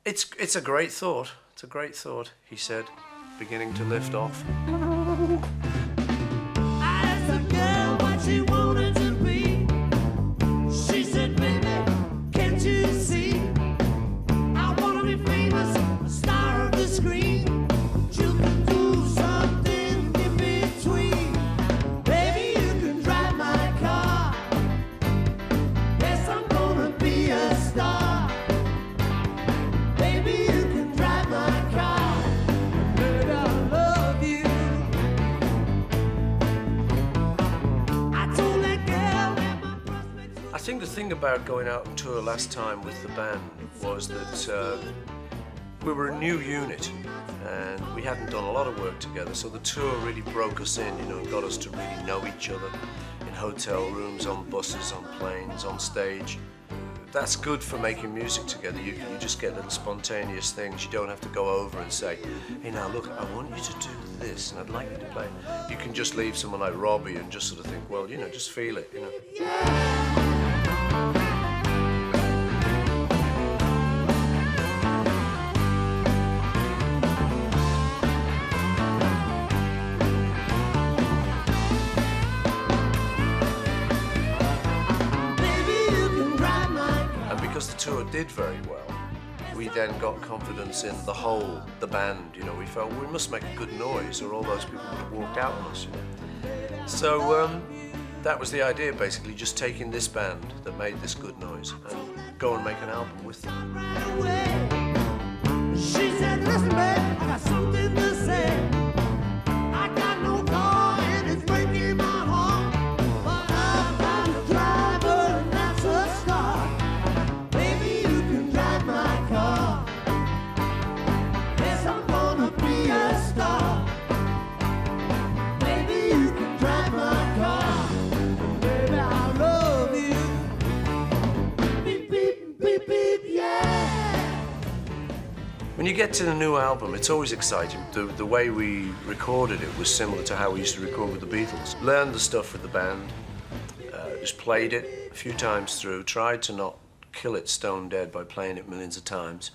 It's a great thought. It's a great thought, he said, beginning to lift off. I asked the girl what she wanted to be. She said, baby, can't you see? I want to be famous, a star of the screen. You can do something in between. Baby, you can drive my car. Yes, I'm gonna be a star. Baby, you can drive my car. Baby, I love you. I told that girl that my prospects were... I think the thing about going out on tour last time with the band was that we were a new unit and we hadn't done a lot of work together, so the tour really broke us in, and got us to really know each other in hotel rooms, on buses, on planes, on stage. That's good for making music together. You just get little spontaneous things. You don't have to go over and say, hey, now look, I want you to do this and I'd like you to play. You can just leave someone like Robbie and just sort of think, well, just feel it, Because the tour did very well, we then got confidence in the band, we felt we must make a good noise or all those people would have walked out on us, So that was the idea, basically, just taking this band that made this good noise and go and make an album with them. She said, listen, babe, I got something to say. I got no car and it's breaking my heart, but I've got a driver and that's a start. Baby, you can drive my car. Yes, I'm gonna be a star. Baby, you can drive my car. Baby, I love you. Beep, beep, beep, beep, yeah. When you get to the new album, it's always exciting. The way we recorded it was similar to how we used to record with the Beatles. Learned the stuff with the band, just played it a few times through, tried to not kill it stone dead by playing it millions of times.